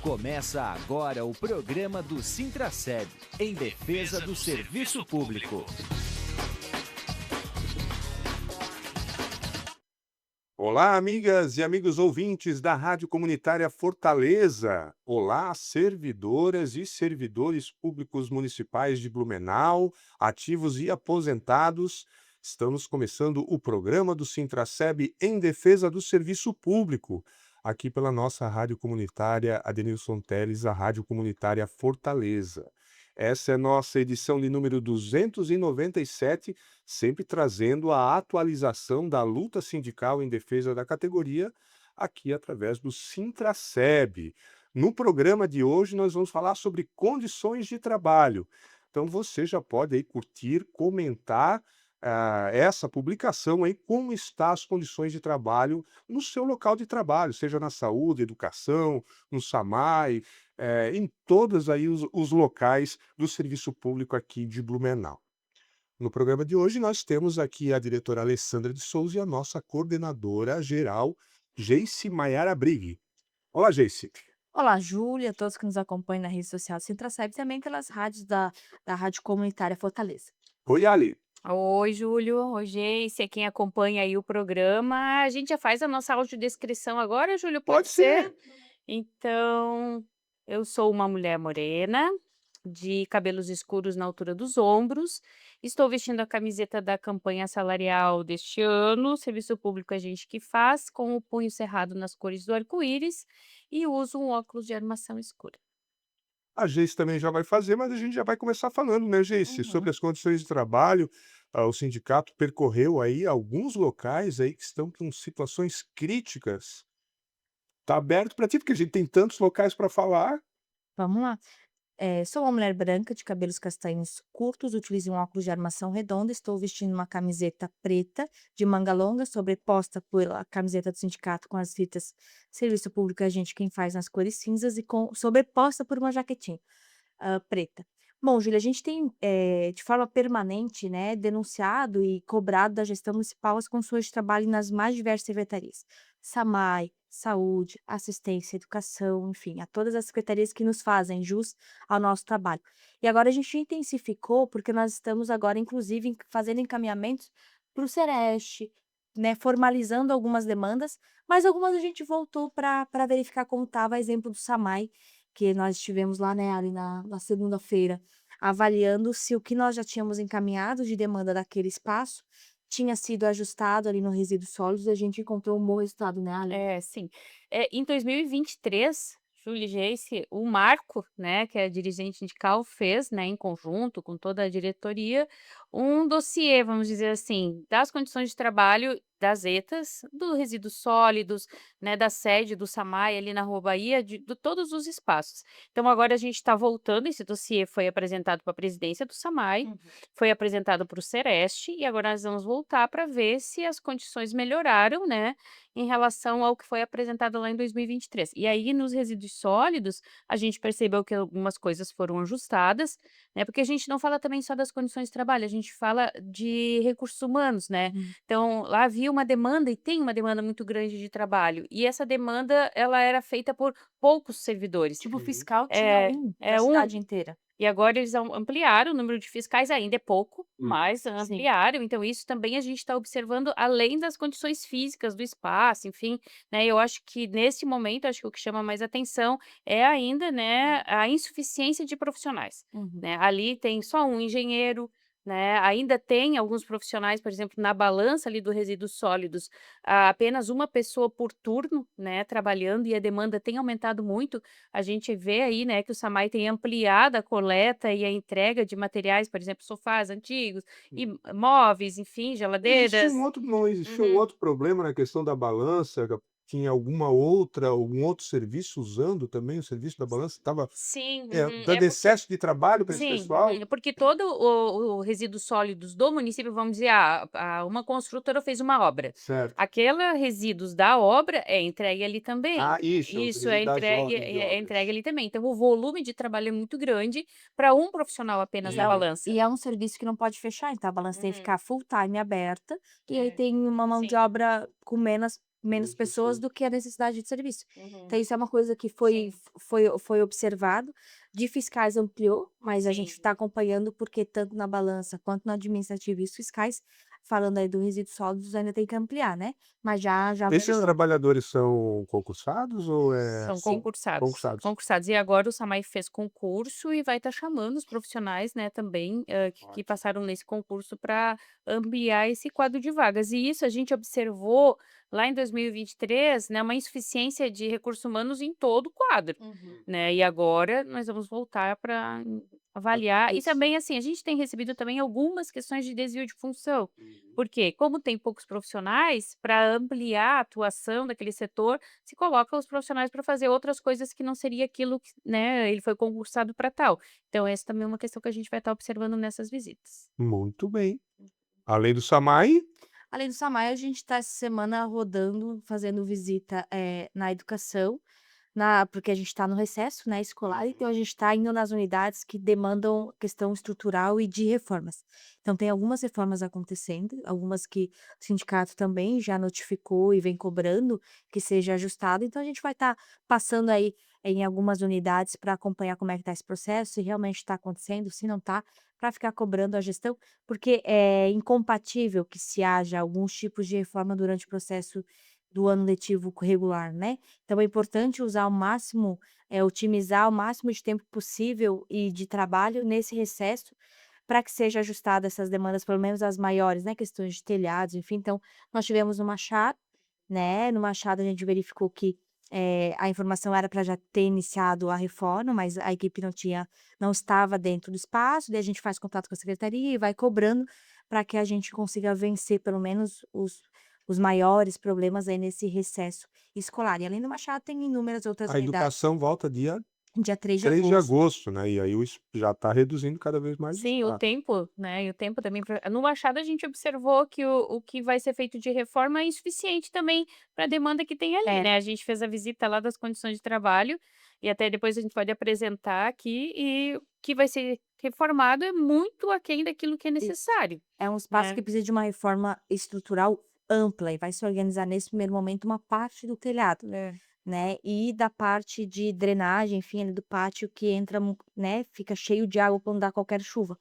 Começa agora o programa do Sintraceb, em defesa do serviço público. Olá, amigas e amigos ouvintes da Rádio Comunitária Fortaleza. Olá, servidoras e servidores públicos municipais de Blumenau, ativos e aposentados. Estamos começando o programa do Sintraceb em defesa do serviço público, aqui pela nossa Rádio Comunitária Adenilson Teles, a Rádio Comunitária Fortaleza. Essa é a nossa edição de número 297, sempre trazendo a atualização da luta sindical em defesa da categoria, aqui através do Sintraceb. No programa de hoje, nós vamos falar sobre condições de trabalho. Então, você já pode aí curtir, comentar essa publicação aí, como está as condições de trabalho no seu local de trabalho, seja na saúde, educação, no SAMAI, em todos aí os locais do serviço público aqui de Blumenau. No programa de hoje, nós temos aqui a diretora Alessandra de Souza e a nossa coordenadora geral, Geice Maiara Brigg. Olá, Geice. Olá, Júlia, todos que nos acompanham na rede social Sintraceb e também pelas rádios da Rádio Comunitária Fortaleza. Oi, Ali. Oi, Júlio. Oi, Geice. Quem acompanha aí o programa, a gente já faz a nossa audiodescrição agora, Júlio, Pode pode ser? ser. Então, eu sou uma mulher morena, de cabelos escuros na altura dos ombros. Estou vestindo a camiseta da campanha salarial deste ano, serviço público a gente que faz, com o punho cerrado nas cores do arco-íris e uso um óculos de armação escura. A Geice também já vai fazer, mas a gente já vai começar falando, né, Geice, sobre Uhum. as condições de trabalho. O sindicato percorreu aí alguns locais aí que estão com situações críticas. Tá aberto para ti, porque a gente tem tantos locais para falar. Vamos lá. Sou uma mulher branca de cabelos castanhos curtos, utilizo um óculos de armação redonda, estou vestindo uma camiseta preta de manga longa, sobreposta pela camiseta do sindicato com as fitas Serviço Público a gente quem faz nas cores cinzas e sobreposta por uma jaquetinha preta. Bom, Júlia, a gente tem, de forma permanente, né, denunciado e cobrado da gestão municipal as condições de trabalho nas mais diversas secretarias. SAMAI, Saúde, Assistência, Educação, enfim, a todas as secretarias que nos fazem jus ao nosso trabalho. E agora a gente intensificou, porque nós estamos agora, inclusive, fazendo encaminhamentos para o Sereste, né, formalizando algumas demandas, mas algumas a gente voltou para verificar como estava, exemplo do SAMAI, que nós estivemos lá, né, ali na segunda-feira, avaliando se o que nós já tínhamos encaminhado de demanda daquele espaço tinha sido ajustado ali no resíduos sólidos, a gente encontrou um bom resultado, né, Ali? É, sim. Em 2023, Júlia e Geice, o Marco, né, que é dirigente sindical, fez, né, em conjunto com toda a diretoria, um dossiê, vamos dizer assim, das condições de trabalho das ETAs, do resíduos sólidos, né, da sede do SAMAI ali na Rua Bahia, de todos os espaços. Então agora a gente está voltando, esse dossiê foi apresentado para a presidência do SAMAI, Uhum. foi apresentado para o Sereste, e agora nós vamos voltar para ver se as condições melhoraram, né, em relação ao que foi apresentado lá em 2023. E aí, nos resíduos sólidos, a gente percebeu que algumas coisas foram ajustadas, né, porque a gente não fala também só das condições de trabalho, a gente fala de recursos humanos, né. Uhum. Então, lá havia uma demanda e tem uma demanda muito grande de trabalho, e essa demanda, ela era feita por poucos servidores. Tipo, Uhum. fiscal tinha É, um é pra um cidade inteira. e agora eles ampliaram o número de fiscais, ainda é pouco, Hum. mas Sim. ampliaram, então isso também a gente está observando além das condições físicas do espaço, enfim, né, eu acho que nesse momento, acho que o que chama mais atenção é ainda, né, a insuficiência de profissionais, Uhum. né, ali tem só um engenheiro, né, ainda tem alguns profissionais, por exemplo, na balança ali do resíduos sólidos, apenas uma pessoa por turno, né, trabalhando e a demanda tem aumentado muito, a gente vê aí, né, que o SAMAI tem ampliado a coleta e a entrega de materiais, por exemplo, sofás antigos e móveis, enfim, Existia geladeiras. não existia um Uhum. outro problema na questão da balança? Tinha algum outro serviço usando também o serviço da balança? Estava, Sim, uhum. dando excesso de trabalho para esse Sim, pessoal? porque todo o resíduos sólidos do município, vamos dizer, uma construtora fez uma obra. Certo. Aquela resíduos da obra é entregue ali também. Ah, isso, os Isso é resíduos das entregue ordens de é entregue obras. ali também. Então o volume de trabalho é muito grande para um profissional apenas E da é Uhum. balança. e é um serviço que não pode fechar, então a balança tem que Uhum. ficar full time aberta, e aí É, tem uma mão de sim. obra com menos Menos pessoas pessoas. do que a necessidade de serviço. Uhum. Então isso é uma coisa que Sim, foi observado, de fiscais ampliou, mas a gente sim. está acompanhando porque tanto na balança quanto no administrativo e os fiscais, falando aí do resíduos sólidos, ainda tem que ampliar, né, mas já Esses melhorou. trabalhadores são concursados ou é São Sim. concursados, concursados? concursados. E agora o SAMAI fez concurso e vai estar chamando os profissionais, né, também, que Ótimo. passaram nesse concurso para ampliar esse quadro de vagas. E isso a gente observou lá em 2023, né, uma insuficiência de recursos humanos em todo o quadro, Uhum. né, e agora nós vamos voltar para avaliar. E Isso. também, assim, a gente tem recebido também algumas questões de desvio de função. Uhum. Porque, como tem poucos profissionais, para ampliar a atuação daquele setor, se coloca os profissionais para fazer outras coisas que não seria aquilo que, né, ele foi concursado para tal. Então essa também é uma questão que a gente vai estar observando nessas visitas. Muito bem. Além do SAMAI, Além do SAMAI, a gente está essa semana rodando, fazendo visita, na educação, porque a gente está no recesso, né, escolar, então a gente está indo nas unidades que demandam questão estrutural e de reformas. Então tem algumas reformas acontecendo, algumas que o sindicato também já notificou e vem cobrando que seja ajustado, então a gente vai estar passando aí em algumas unidades para acompanhar como é que está esse processo, se realmente está acontecendo, se não está, para ficar cobrando a gestão, porque é incompatível que se haja alguns tipos de reforma durante o processo do ano letivo regular, né. Então é importante usar o máximo, otimizar o máximo de tempo possível e de trabalho nesse recesso, para que seja ajustada essas demandas, pelo menos as maiores, né, questões de telhados, enfim. Então, nós tivemos no Machado, né, no Machado a gente verificou que, a informação era para já ter iniciado a reforma, mas a equipe não estava dentro do espaço, daí a gente faz contato com a secretaria e vai cobrando para que a gente consiga vencer pelo menos os maiores problemas aí nesse recesso escolar. E além do Machado tem inúmeras outras a unidades. educação volta dia Dia 3 de 3 de agosto. agosto, né, e aí já está reduzindo cada vez mais o Sim, o espaço. tempo, né, e o tempo também no Machado a gente observou que o que vai ser feito de reforma é insuficiente também para a demanda que tem ali, É, né, a gente fez a visita lá das condições de trabalho, e até depois a gente pode apresentar aqui, e o que vai ser reformado é muito aquém daquilo que é isso. necessário, É um espaço né. que precisa de uma reforma estrutural ampla e vai se organizar nesse primeiro momento uma parte do telhado, É. né, e da parte de drenagem, enfim, ali do pátio que entra né, fica cheio de água quando dá qualquer chuva.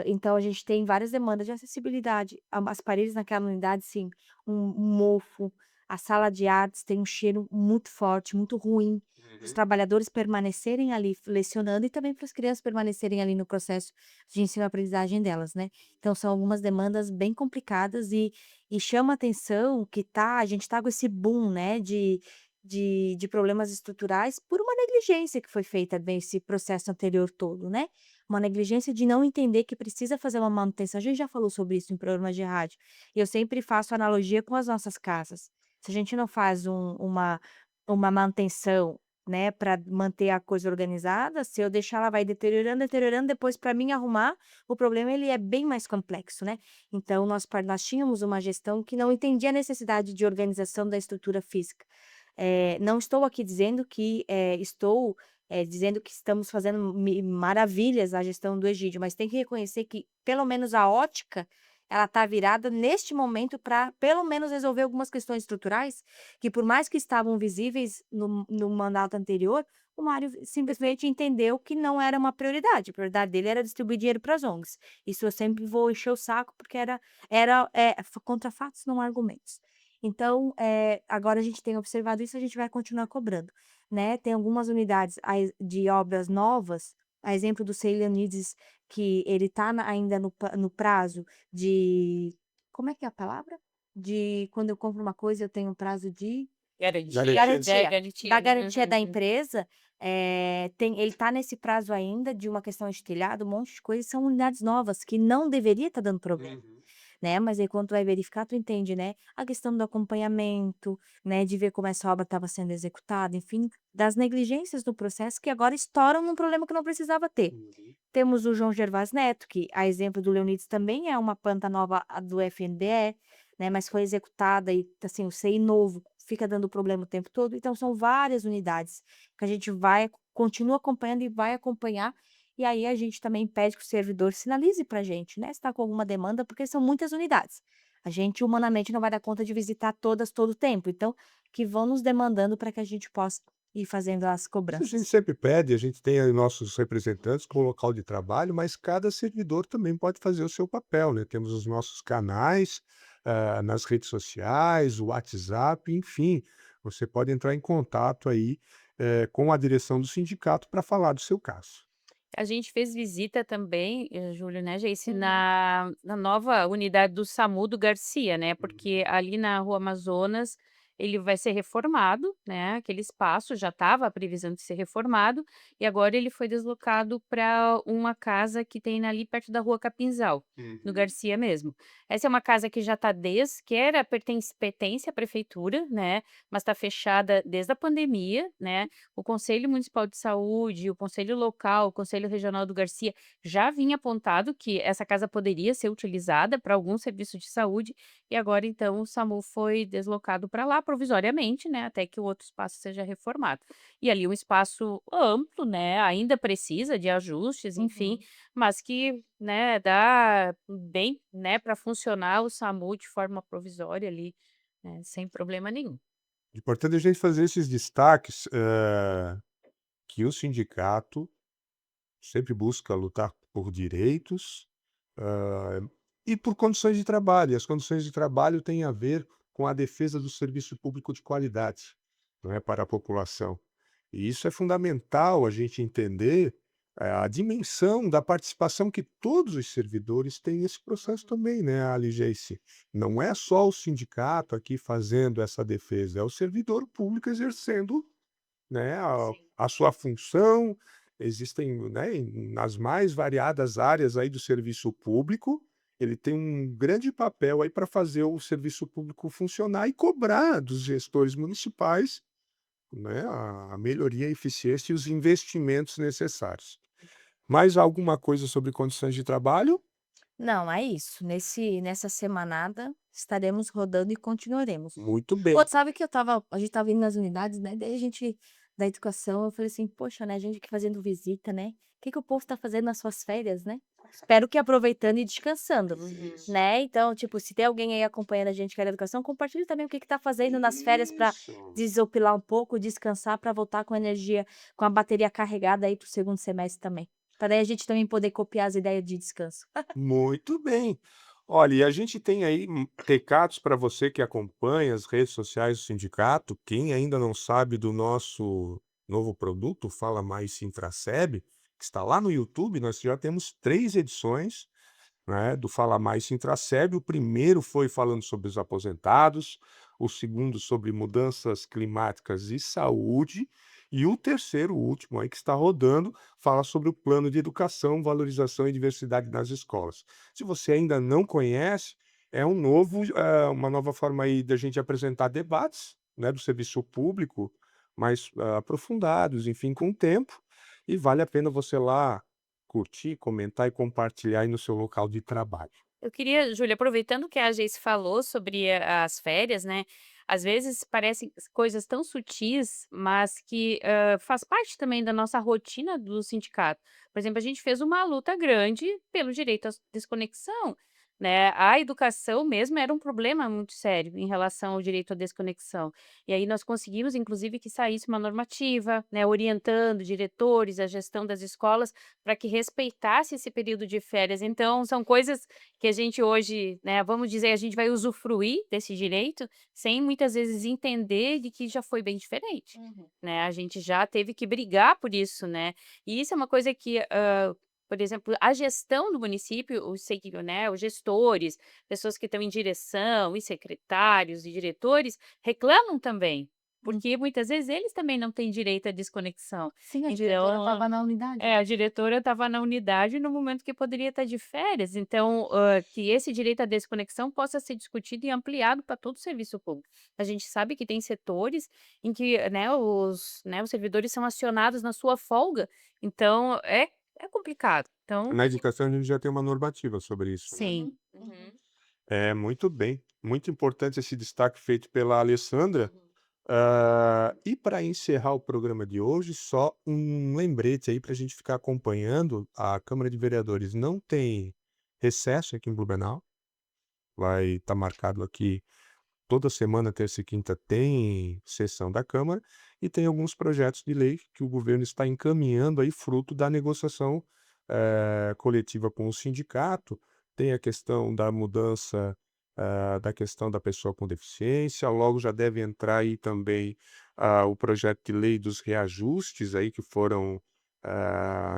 Então a gente tem várias demandas de acessibilidade. As paredes naquela unidade, sim, um mofo, a sala de artes tem um cheiro muito forte, muito ruim. Os Uhum. trabalhadores permanecerem ali lecionando e também para as crianças permanecerem ali no processo de ensino-aprendizagem delas, né. Então são algumas demandas bem complicadas e chama atenção que a gente tá com esse boom, né, de problemas estruturais por uma negligência que foi feita nesse processo anterior todo, né. Uma negligência de não entender que precisa fazer uma manutenção. A gente já falou sobre isso em programas de rádio. E eu sempre faço analogia com as nossas casas. Se a gente não faz uma manutenção, né, para manter a coisa organizada, se eu deixar ela vai deteriorando, deteriorando, depois para mim arrumar, o problema ele é bem mais complexo, né. Então nós tínhamos uma gestão que não entendia a necessidade de organização da estrutura física. Não estou aqui dizendo que, dizendo que estamos fazendo maravilhas a gestão do Egídio, mas tem que reconhecer que pelo menos a ótica, ela está virada neste momento para pelo menos resolver algumas questões estruturais, que por mais que estavam visíveis no mandato anterior, o Mário simplesmente entendeu que não era uma prioridade, a prioridade dele era distribuir dinheiro para as ONGs. Isso eu sempre vou encher o saco, porque contra fatos não argumentos. Então, agora a gente tem observado isso, a gente vai continuar cobrando, né. Tem algumas unidades de obras novas, a exemplo do Sei Leonides, que ele está ainda no prazo de como é que é a palavra? De quando eu compro uma coisa, eu tenho um prazo de Garantia, Garantido. é garantia, da garantia, né. garantia da Uhum. empresa, ele está nesse prazo ainda de uma questão de telhado, um monte de coisa, são unidades novas que não deveria estar dando problema. Uhum. Né, mas aí quando tu vai verificar, tu entende, né, a questão do acompanhamento, né, de ver como essa obra estava sendo executada, enfim, das negligências do processo que agora estouram num problema que não precisava ter. Uhum. Temos o João Gervas Neto, que a exemplo do Leonides também é uma planta nova do FNDE, né, mas foi executada e, assim, o CI novo fica dando problema o tempo todo, então são várias unidades que a gente continua acompanhando e vai acompanhar, e aí a gente também pede que o servidor sinalize para a gente, né, se está com alguma demanda, porque são muitas unidades. A gente humanamente não vai dar conta de visitar todas todo o tempo, então que vão nos demandando para que a gente possa ir fazendo as Isso a gente cobranças. sempre pede, a gente tem aí nossos representantes com o local de trabalho, mas cada servidor também pode fazer o seu papel, né? Temos os nossos canais, nas redes sociais, o WhatsApp, enfim, você pode entrar em contato aí, com a direção do sindicato para falar do seu caso. A gente fez visita também, Júlio, né, Geice, Uhum. na nova unidade do SAMU do Garcia, né, Uhum. porque ali na Rua Amazonas, ele vai ser reformado, né, aquele espaço já estava a previsão de ser reformado, e agora ele foi deslocado para uma casa que tem ali perto da Rua Capinzal, no Uhum. Garcia mesmo. Essa é uma casa que já está que era pertence à prefeitura, né, mas está fechada desde a pandemia, né, o Conselho Municipal de Saúde, o Conselho Local, o Conselho Regional do Garcia já vinha apontado que essa casa poderia ser utilizada para algum serviço de saúde e agora então o SAMU foi deslocado para lá provisoriamente, né, até que o outro espaço seja reformado. E ali um espaço amplo, né, ainda precisa de ajustes, enfim, Uhum. mas que, né, dá bem, né, para funcionar o SAMU de forma provisória ali, né, sem problema nenhum. Importante a gente fazer esses destaques, que o sindicato sempre busca lutar por direitos, e por condições de trabalho. E as condições de trabalho têm a ver com a defesa do serviço público de qualidade, não é, para a população. E isso é fundamental a gente entender, a dimensão da participação que todos os servidores têm nesse processo também, né, Aligeice. Não é só o sindicato aqui fazendo essa defesa, é o servidor público exercendo, né, a sua função. Existem, né, nas mais variadas áreas aí do serviço público, ele tem um grande papel aí para fazer o serviço público funcionar e cobrar dos gestores municipais, né, a melhoria, a eficiência e os investimentos necessários. Mais alguma coisa sobre condições de trabalho? Não, é isso. Nessa semanada estaremos rodando e continuaremos. Muito bem. Pô, sabe que a gente estava indo nas unidades, né, daí a gente da educação, eu falei assim: "Poxa, né, a gente aqui fazendo visita, né, o que que o povo está fazendo nas suas férias, né?". Espero que aproveitando e descansando, Isso. né. Então, tipo, se tem alguém aí acompanhando a gente que é da educação, compartilhe também o que que tá fazendo nas férias para Isso. desopilar um pouco, descansar para voltar com energia, com a bateria carregada aí para o segundo semestre também. Para daí a gente também poder copiar as ideias de descanso. Muito bem. Olha, e a gente tem aí recados para você que acompanha as redes sociais do sindicato. Quem ainda não sabe do nosso novo produto, Fala Mais Sintraceb, que está lá no YouTube, nós já temos 3 edições, né, do Fala Mais Sintraceb. O primeiro foi falando sobre os aposentados, o segundo sobre mudanças climáticas e saúde, e o terceiro, o último aí que está rodando, fala sobre o plano de educação, valorização e diversidade nas escolas. Se você ainda não conhece, é uma nova forma aí da gente apresentar debates, né, do serviço público, mais aprofundados, enfim, com o tempo, e vale a pena você lá curtir, comentar e compartilhar aí no seu local de trabalho. Eu queria, Júlia, aproveitando que a Geis falou sobre as férias, né, às vezes parecem coisas tão sutis, mas que, faz parte também da nossa rotina do sindicato. Por exemplo, a gente fez uma luta grande pelo direito à desconexão, né, a educação mesmo era um problema muito sério em relação ao direito à desconexão. E aí nós conseguimos inclusive que saísse uma normativa, né, orientando diretores, a gestão das escolas, para que respeitasse esse período de férias. Então são coisas que a gente hoje, né, vamos dizer, a gente vai usufruir desse direito, sem muitas vezes entender de que já foi bem diferente, Uhum. né, a gente já teve que brigar por isso, né. E isso é uma coisa que, por exemplo, a gestão do município, né, os gestores, pessoas que estão em direção, e secretários e diretores, reclamam também, Hum. porque muitas vezes eles também não têm direito à desconexão. Sim, a diretora Então estava na unidade. a diretora estava na unidade no momento que poderia estar de férias, então, que esse direito à desconexão possa ser discutido e ampliado para todo o serviço público. A gente sabe que tem setores em que, os servidores são acionados na sua folga, então é complicado. Então Na educação, a gente já tem uma normativa sobre isso, né? sim. Uhum, Uhum. uhum. É, muito bem. Muito importante esse destaque feito pela Alessandra. Uhum. E para encerrar o programa de hoje, só um lembrete aí para a gente ficar acompanhando. A Câmara de Vereadores não tem recesso aqui em Blumenau. vai estar marcado aqui toda semana, terça e quinta, tem sessão da Câmara e tem alguns projetos de lei que o governo está encaminhando aí, fruto da negociação coletiva com o sindicato. Tem a questão da mudança da questão da pessoa com deficiência, logo já deve entrar aí também o projeto de lei dos reajustes aí que foram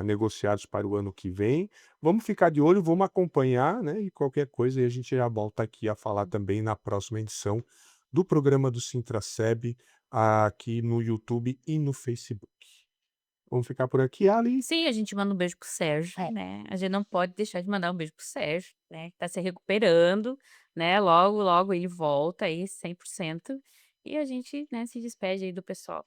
negociados para o ano que vem. Vamos ficar de olho, vamos acompanhar, né? E qualquer coisa aí a gente já volta aqui a falar também na próxima edição do programa do Sintraceb aqui no YouTube e no Facebook. Vamos ficar por aqui, Ali? Sim, a gente manda um beijo pro Sérgio, É. né? A gente não pode deixar de mandar um beijo pro Sérgio, né? Que tá se recuperando, né? Logo, logo ele volta aí 100%. E a gente, né, se despede aí do pessoal.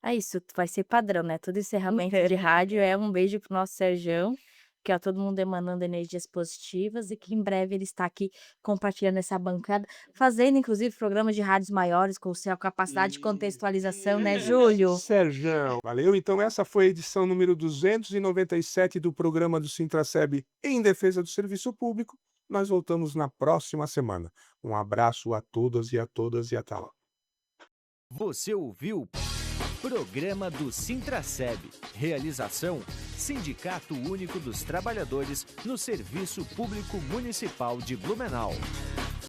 É isso, vai ser padrão, né? Todo encerramento de rádio é um beijo pro nosso Serjão, que ó, todo mundo emanando energias positivas e que em breve ele está aqui compartilhando essa bancada, fazendo inclusive programas de rádios maiores com a capacidade de contextualização, né, Júlio? Serjão. Valeu, então essa foi a edição número 297 do programa do Sintraceb em defesa do serviço público. Nós voltamos na próxima semana. Um abraço a todas e até lá. Você ouviu Programa do Sintraceb. Realização: Sindicato Único dos Trabalhadores no Serviço Público Municipal de Blumenau.